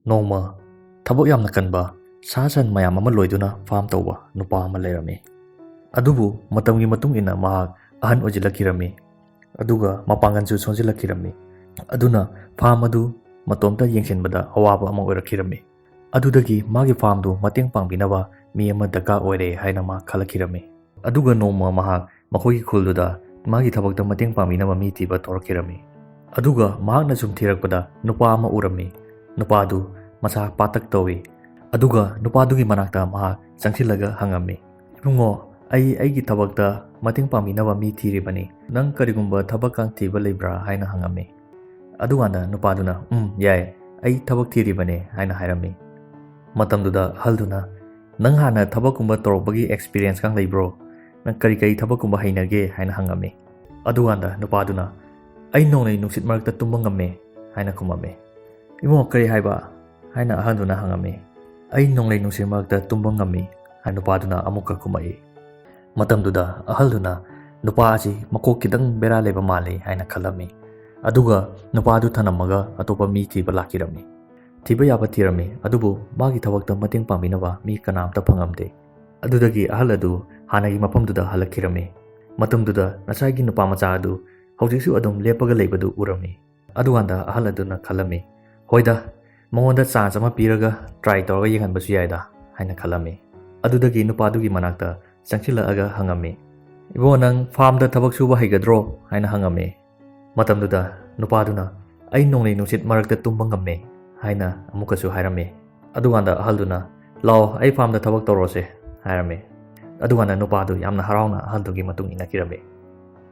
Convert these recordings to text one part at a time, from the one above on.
ꯅꯣꯡꯃ ꯊꯕꯛ ꯌꯥꯝꯅ ꯀꯟꯕ ꯁꯥ ꯁꯟ ꯃꯌꯥꯝ ꯑꯃ ꯂꯣꯏꯗꯨꯅ ꯐꯥꯔꯝ ꯇꯧꯕ ꯅꯨꯄꯥ ꯑꯃ ꯂꯩꯔꯝꯃꯤ꯫ ꯑꯗꯨꯕꯨ ꯃꯇꯝꯒꯤ ꯃꯇꯨꯡ ꯏꯟꯅ ꯃꯍꯥꯛ ꯑꯍꯟ ꯑꯣꯏꯖꯤꯜꯂꯛꯈꯤꯔꯝꯃꯤ ꯑꯗꯨꯒ ꯃꯄꯥꯡꯒꯜꯁꯨ ꯁꯣꯟꯖꯤꯜꯂꯛꯈꯤꯔꯝꯃꯤ꯫ ꯑꯗꯨꯅ ꯐꯥꯔꯝ ꯑꯗꯨ ꯃꯇꯣꯝꯇ ꯌꯦꯡꯁꯤꯟꯕꯗ ꯑꯋꯥꯕ ꯑꯃ ꯑꯣꯏꯔꯛꯈꯤꯔꯝꯃꯤ꯫ ꯑꯗꯨꯗꯒꯤ ꯃꯥꯒꯤ ꯐꯥꯔꯝꯗꯨ ꯃꯇꯦꯡ ꯄꯥꯡꯕꯤꯅꯕ ꯃꯤ ꯑꯃ ꯗꯔꯀꯥꯔ ꯑꯣꯏꯔꯦ ꯍꯥꯏꯅ ꯃꯥ ꯈꯜꯂꯛꯈꯤꯔꯝꯃꯤ꯫ ꯑꯗꯨꯒ ꯅꯣꯡꯃ ꯃꯍꯥꯛ ꯃꯈꯣꯏꯒꯤ ꯈꯨꯜꯗꯨꯗ ꯃꯥꯒꯤ ꯊꯕꯛꯇ ꯃꯇꯦꯡ ꯄꯥꯡꯕꯤꯅꯕ ꯃꯤ ꯊꯤꯕ ꯊꯣꯔꯛꯈꯤꯔꯝꯃꯤ꯫ ꯑꯗꯨꯒ ꯃꯍꯥꯛꯅ ꯁꯨꯝ ꯊꯤꯔꯛꯄꯗ ꯅꯨꯄꯥ ꯑꯃ ꯎꯔꯝꯃꯤ꯫ ꯅꯨꯄꯥꯗꯨ ꯃꯁꯥ ꯄꯥꯇꯛ ꯇꯧꯏ꯫ ꯑꯗꯨꯒ ꯅꯨꯄꯥꯗꯨꯒꯤ ꯃꯅꯥꯛꯇ ꯃꯍꯥꯛ ꯆꯪꯁꯤꯜꯂꯒ ꯍꯪꯉꯝꯃꯤ, "ꯏꯕꯨꯡꯉꯣ, ꯑꯩꯒꯤ ꯊꯕꯛꯇ ꯃꯇꯦꯡ ꯄꯥꯡꯕꯤꯅꯕ ꯃꯤ ꯊꯤꯔꯤꯕꯅꯤ꯫ ꯅꯪ ꯀꯔꯤꯒꯨꯝꯕ ꯊꯕꯛꯀ ꯊꯤꯕ ꯂꯩꯕ꯭ꯔꯥ?" ꯍꯥꯏꯅ ꯍꯪꯉꯝꯃꯤ꯫ ꯑꯗꯨꯀꯥꯟꯗ ꯅꯨꯄꯥꯗꯨꯅ "ꯌꯥꯏ, ꯑꯩ ꯊꯕꯛ ꯊꯤꯔꯤꯕꯅꯦ" ꯍꯥꯏꯅ ꯍꯥꯏꯔꯝꯃꯤ꯫ ꯃꯇꯝꯗꯨꯗ ꯑꯍꯜꯗꯨꯅ, "ꯅꯪ ꯍꯥꯟꯅ ꯊꯕꯛꯀꯨꯝꯕ ꯇꯧꯔꯛꯄꯒꯤ ꯑꯦꯛꯁꯄꯤꯔꯤꯌꯦꯟꯁꯀ ꯂꯩꯕ꯭ꯔꯣ? ꯅꯪ ꯀꯔꯤ ꯊꯕꯛꯀꯨꯝꯕ ꯍꯩꯅꯒꯦ?" ꯍꯥꯏꯅ ꯍꯪꯉꯝꯃꯤ꯫ ꯑꯗꯨꯀꯥꯟꯗ ꯅꯨꯄꯥꯗꯨꯅ, "ꯑꯩ ꯅꯣꯡꯂꯩ ꯅꯨꯡꯁꯤꯠ ꯃꯔꯛꯇ ꯇꯨꯝꯕ ꯉꯝꯃꯦ" ꯍꯥꯏꯅ ꯈꯨꯝꯃꯝꯃꯤ꯫ "ꯏꯕꯨꯡꯉꯣ, ꯀꯔꯤ ꯍꯥꯏꯕ?" ꯍꯥꯏꯅ ꯑꯍꯜꯗꯨꯅ ꯍꯪꯉꯝꯃꯤ꯫ "ꯑꯩ ꯅꯣꯡꯂꯩ ꯅꯨꯡꯁꯤꯠ ꯃꯔꯛꯇ ꯇꯨꯝꯕ ꯉꯝꯃꯤ" ꯍꯥꯏꯅ ꯅꯨꯄꯥꯗꯨꯅ ꯑꯃꯨꯛꯀ ꯈꯨꯝꯃꯛꯏ꯫ ꯃꯇꯝꯗꯨꯗ ꯑꯍꯜꯗꯨꯅ ꯅꯨꯄꯥ ꯑꯁꯤ ꯃꯀꯣꯛ ꯈꯤꯇꯪ ꯕꯦꯔꯥ ꯂꯩꯕ ꯃꯥꯜꯂꯤ ꯍꯥꯏꯅ ꯈꯜꯂꯝꯃꯤ꯫ ꯑꯗꯨꯒ ꯅꯨꯄꯥꯗꯨ ꯊꯅꯝꯃꯒ ꯑꯇꯣꯞꯄ ꯃꯤ ꯊꯤꯕ ꯂꯥꯛꯈꯤꯔꯝꯃꯤ꯫ ꯊꯤꯕ ꯌꯥꯕ ꯊꯤꯔꯝꯃꯤ, ꯑꯗꯨꯕꯨ ꯃꯥꯒꯤ ꯊꯕꯛꯇ ꯃꯇꯦꯡ ꯄꯥꯡꯕꯤꯅꯕ ꯃꯤ ꯀꯅꯥꯝꯇ ꯐꯪꯉꯝꯗꯦ꯫ ꯑꯗꯨꯗꯒꯤ ꯑꯍꯜ ꯑꯗꯨ ꯍꯥꯟꯅꯒꯤ ꯃꯐꯝꯗꯨꯗ ꯍꯜꯂꯛꯈꯤꯔꯝꯃꯤ꯫ ꯃꯇꯝꯗꯨꯗ ꯉꯁꯥꯏꯒꯤ ꯅꯨꯄꯥ ꯃꯆꯥ ꯑꯗꯨ ꯍꯧꯖꯤꯛꯁꯨ ꯑꯗꯨꯝ ꯂꯦꯞꯄꯒ ꯂꯩꯕꯗꯨ ꯎꯔꯝꯃꯤ꯫ ꯑꯗꯨꯀꯥꯟꯗ ꯑꯍꯜ ꯑꯗꯨꯅ ꯈꯜꯂꯝꯃꯤ, "ꯍꯣꯏꯗ, ꯃꯉꯣꯟꯗ ꯆꯥꯟꯁ ꯑꯃ ꯄꯤꯔꯒ ꯇ꯭ꯔꯥꯏ ꯇꯧꯔꯒ ꯌꯦꯡꯍꯟꯕꯁꯨ ꯌꯥꯏꯗ" ꯍꯥꯏꯅ ꯈꯜꯂꯝꯃꯤ꯫ ꯑꯗꯨꯗꯒꯤ ꯅꯨꯄꯥꯗꯨꯒꯤ ꯃꯅꯥꯛꯇ ꯆꯪꯁꯤꯜꯂꯛꯑꯒ ꯍꯪꯉꯝꯃꯤ, "ꯏꯕꯨꯡꯉꯣ, ꯅꯪ ꯐꯥꯔꯝꯗ ꯊꯕꯛ ꯁꯨꯕ ꯍꯩꯒꯗ꯭ꯔꯣ?" ꯍꯥꯏꯅ ꯍꯪꯉꯝꯃꯤ꯫ ꯃꯇꯝꯗꯨꯗ ꯅꯨꯄꯥꯗꯨꯅ, "ꯑꯩ ꯅꯣꯡꯂꯩ ꯅꯨꯡꯁꯤꯠ ꯃꯔꯛꯇ ꯇꯨꯝꯕ ꯉꯝꯃꯦ" ꯍꯥꯏꯅ ꯑꯃꯨꯛꯀꯁꯨ ꯍꯥꯏꯔꯝꯃꯤ꯫ ꯑꯗꯨꯀꯥꯟꯗ ꯑꯍꯜꯗꯨꯅ, "ꯂꯥꯛꯑꯣ, ꯑꯩ ꯐꯥꯔꯝꯗ ꯊꯕꯛ ꯇꯧꯔꯣꯁꯦ" ꯍꯥꯏꯔꯝꯃꯤ꯫ ꯑꯗꯨꯀꯥꯟꯗ ꯅꯨꯄꯥꯗꯨ ꯌꯥꯝꯅ ꯍꯔꯥꯎꯅ ꯑꯍꯜꯗꯨꯒꯤ ꯃꯇꯨꯡ ꯏꯟꯅꯈꯤꯔꯝꯃꯤ꯫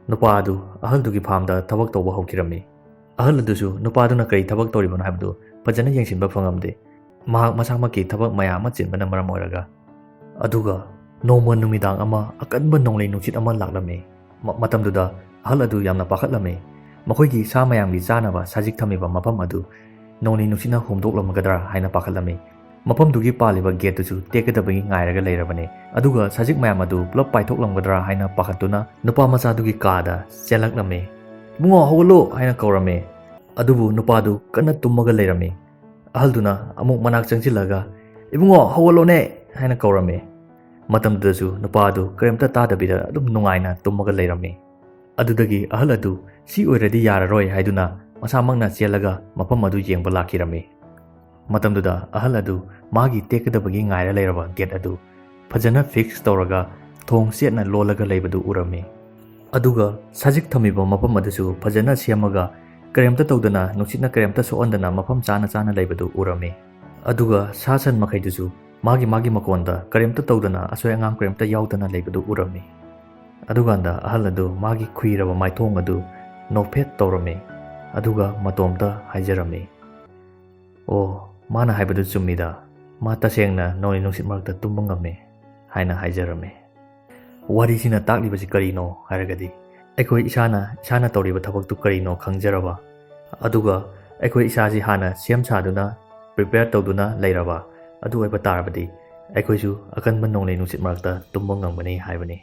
ꯅꯨꯄꯥ ꯑꯗꯨ ꯑꯍꯜꯗꯨꯒꯤ ꯐꯥꯔꯝꯗ ꯊꯕꯛ ꯇꯧꯕ ꯍꯧꯈꯤꯔꯝꯃꯤ꯫ ꯑꯍꯜ ꯑꯗꯨꯁꯨ ꯅꯨꯄꯥꯗꯨꯅ ꯀꯔꯤ ꯊꯕꯛ ꯇꯧꯔꯤꯕꯅꯣ ꯍꯥꯏꯕꯗꯨ ꯐꯖꯅ ꯌꯦꯡꯁꯤꯟꯕ ꯐꯪꯉꯝꯗꯦ, ꯃꯍꯥꯛ ꯃꯁꯥꯃꯛꯀꯤ ꯊꯕꯛ ꯃꯌꯥꯝ ꯑꯃ ꯆꯤꯟꯕꯅ ꯃꯔꯝ ꯑꯣꯏꯔꯒ꯫ ꯑꯗꯨꯒ ꯅꯣꯡꯃ ꯅꯨꯃꯤꯗꯥꯡ ꯑꯃ ꯑꯀꯟꯕ ꯅꯣꯡꯂꯩ ꯅꯨꯡꯁꯤꯠ ꯑꯃ ꯂꯥꯛꯂꯝꯃꯤ꯫ ꯃꯇꯝꯗꯨꯗ ꯑꯍꯜ ꯑꯗꯨ ꯌꯥꯝꯅ ꯄꯥꯈꯠꯂꯝꯃꯤ꯫ ꯃꯈꯣꯏꯒꯤ ꯁꯥ ꯃꯌꯥꯝꯒꯤ ꯆꯥꯅꯕ ꯁꯖꯤꯛ ꯊꯝꯃꯤꯕ ꯃꯐꯝ ꯑꯗꯨ ꯅꯣꯡꯂꯩ ꯅꯨꯡꯁꯤꯠꯅ ꯍꯣꯝꯗꯣꯛꯂꯝꯒꯗ꯭ꯔꯥ ꯍꯥꯏꯅ ꯄꯥꯈꯠꯂꯝꯃꯤ꯫ ꯃꯐꯝꯗꯨꯒꯤ ꯄꯥꯜꯂꯤꯕ ꯒꯦꯠꯇꯨꯁꯨ ꯇꯦꯛꯀꯗꯕꯒꯤ ꯉꯥꯏꯔꯒ ꯂꯩꯔꯕꯅꯤ꯫ ꯑꯗꯨꯒ ꯁꯖꯤꯛ ꯃꯌꯥꯝ ꯑꯗꯨ ꯄꯨꯂꯞ ꯄꯥꯏꯊꯣꯛꯂꯝꯒꯗ꯭ꯔꯥ ꯍꯥꯏꯅ ꯄꯥꯈꯠꯇꯨꯅ ꯅꯨꯄꯥ ꯃꯆꯥꯗꯨꯒꯤ ꯀꯥꯗ ꯆꯦꯜꯂꯛꯂꯝꯃꯤ꯫ "ꯏꯕꯨꯡꯉꯣ, ꯍꯧꯒꯠꯂꯨ" ꯍꯥꯏꯅ ꯀꯧꯔꯝꯃꯤ꯫ ꯑꯗꯨꯕꯨ ꯅꯨꯄꯥꯗꯨ ꯀꯟꯅ ꯇꯨꯝꯃꯒ ꯂꯩꯔꯝꯃꯤ꯫ ꯑꯍꯜꯗꯨꯅ ꯑꯃꯨꯛ ꯃꯅꯥꯛ ꯆꯪꯁꯤꯜꯂꯒ, "ꯏꯕꯨꯡꯉꯣ, ꯍꯧꯒꯠꯂꯣꯅꯦ" ꯍꯥꯏꯅ ꯀꯧꯔꯝꯃꯤ꯫ ꯃꯇꯝꯗꯨꯗꯁꯨ ꯅꯨꯄꯥꯗꯨ ꯀꯔꯤꯝꯇ ꯇꯥꯗꯕꯤꯗ ꯑꯗꯨꯝ ꯅꯨꯡꯉꯥꯏꯅ ꯇꯨꯝꯃꯒ ꯂꯩꯔꯝꯃꯤ꯫ ꯑꯗꯨꯗꯒꯤ ꯑꯍꯜ ꯑꯗꯨ ꯁꯤ ꯑꯣꯏꯔꯗꯤ ꯌꯥꯔꯔꯣꯏ ꯍꯥꯏꯗꯨꯅ ꯃꯁꯥꯃꯛꯅ ꯆꯦꯜꯂꯒ ꯃꯐꯝ ꯑꯗꯨ ꯌꯦꯡꯕ ꯂꯥꯛꯈꯤꯔꯝꯃꯤ꯫ ꯃꯇꯝꯗꯨꯗ ꯑꯍꯜ ꯑꯗꯨ ꯃꯥꯒꯤ ꯇꯦꯛꯀꯗꯕꯒꯤ ꯉꯥꯏꯔ ꯂꯩꯔꯕ ꯒꯦꯠ ꯑꯗꯨ ꯐꯖꯅ ꯐꯤꯛꯁ ꯇꯧꯔꯒ ꯊꯣꯡ ꯆꯦꯠꯅ ꯂꯣꯜꯂꯒ ꯂꯩꯕꯗꯨ ꯎꯔꯝꯃꯤ꯫ ꯑꯗꯨꯒ ꯁꯖꯤꯛ ꯊꯝꯃꯤꯕ ꯃꯐꯝ ꯑꯗꯨꯁꯨ ꯐꯖꯅ ꯁꯦꯝꯃꯒ ꯀꯔꯤꯝꯇ ꯇꯧꯗꯅ ꯅꯨꯡꯁꯤꯠꯅ ꯀꯔꯤꯝꯇ ꯁꯣꯛꯍꯟꯗꯅ ꯃꯐꯝ ꯆꯥꯅ ꯆꯥꯅ ꯂꯩꯕꯗꯨ ꯎꯔꯝꯃꯤ꯫ ꯑꯗꯨꯒ ꯁꯥ ꯁꯟ ꯃꯈꯩꯗꯨꯁꯨ ꯃꯥꯒꯤ ꯃꯀꯣꯟꯗ ꯀꯔꯤꯝꯇ ꯇꯧꯗꯅ ꯑꯁꯣꯏ ꯑꯉꯥꯝ ꯀꯔꯤꯝꯇ ꯌꯥꯎꯗꯅ ꯂꯩꯕꯗꯨ ꯎꯔꯝꯃꯤ꯫ ꯑꯗꯨꯀꯥꯟꯗ ꯑꯍꯜ ꯑꯗꯨ ꯃꯥꯒꯤ ꯈꯨꯏꯔꯕ ꯃꯥꯏꯊꯣꯡ ꯑꯗꯨ ꯅꯣꯛꯐꯦꯠ ꯇꯧꯔꯝꯃꯤ꯫ ꯑꯗꯨꯒ ꯃꯇꯣꯝꯇ ꯍꯥꯏꯖꯔꯝꯃꯤ, "ꯑꯣ, ꯃꯥꯅ ꯍꯥꯏꯕꯗꯨ ꯆꯨꯝꯃꯤꯗ, ꯃꯥ ꯇꯁꯦꯡꯅ ꯅꯣꯡꯂꯩ ꯅꯨꯡꯁꯤꯠ ꯃꯔꯛꯇ ꯇꯨꯝꯕ ꯉꯝꯃꯤ" ꯍꯥꯏꯅ ꯍꯥꯏꯖꯔꯝꯃꯤ꯫ ꯋꯥꯔꯤꯁꯤꯅ ꯇꯥꯛꯂꯤꯕꯁꯤ ꯀꯔꯤꯅꯣ ꯍꯥꯏꯔꯒꯗꯤ, ꯑꯩꯈꯣꯏ ꯏꯁꯥꯅ ꯇꯧꯔꯤꯕ ꯊꯕꯛꯇꯨ ꯀꯔꯤꯅꯣ ꯈꯪꯖꯔꯕ, ꯑꯗꯨꯒ ꯑꯩꯈꯣꯏ ꯏꯁꯥꯁꯤ ꯍꯥꯟꯅ ꯁꯦꯝ ꯁꯥꯗꯨꯅ ꯄ꯭ꯔꯤꯄꯦꯌꯔ ꯇꯧꯗꯨꯅ ꯂꯩꯔꯕ, ꯑꯗꯨ ꯑꯣꯏꯕ ꯇꯥꯔꯕꯗꯤ ꯑꯩꯈꯣꯏꯁꯨ ꯑꯀꯟꯕ ꯅꯣꯡꯂꯩ ꯅꯨꯡꯁꯤꯠ ꯃꯔꯛꯇ ꯇꯨꯝꯕ ꯉꯝꯒꯅꯤ ꯍꯥꯏꯕꯅꯤ꯫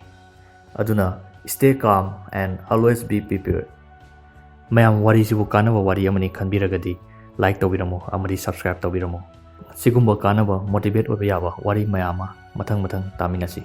ꯑꯗꯨꯅ stay calm and always be prepared. ꯃꯌꯥꯝ, ꯋꯥꯔꯤꯁꯤꯕꯨ ꯀꯥꯟꯅꯕ ꯋꯥꯔꯤ ꯑꯃꯅꯤ ꯈꯟꯕꯤꯔꯒꯗꯤ ꯂꯥꯏꯛ ꯇꯧꯕꯤꯔꯝꯃꯨ ꯑꯃꯗꯤ ꯁꯕꯁꯀ꯭ꯔꯥꯏꯕ ꯇꯧꯕꯤꯔꯝꯃꯨ꯫ ꯁꯤꯒꯨꯝꯕ ꯀꯥꯟꯅꯕ ꯃꯣꯇꯤꯚꯦꯠ ꯑꯣꯏꯕ ꯌꯥꯕ ꯋꯥꯔꯤ ꯃꯌꯥꯝ ꯑꯃ ꯃꯊꯪ ꯇꯥꯃꯤꯟꯅꯁꯤ꯫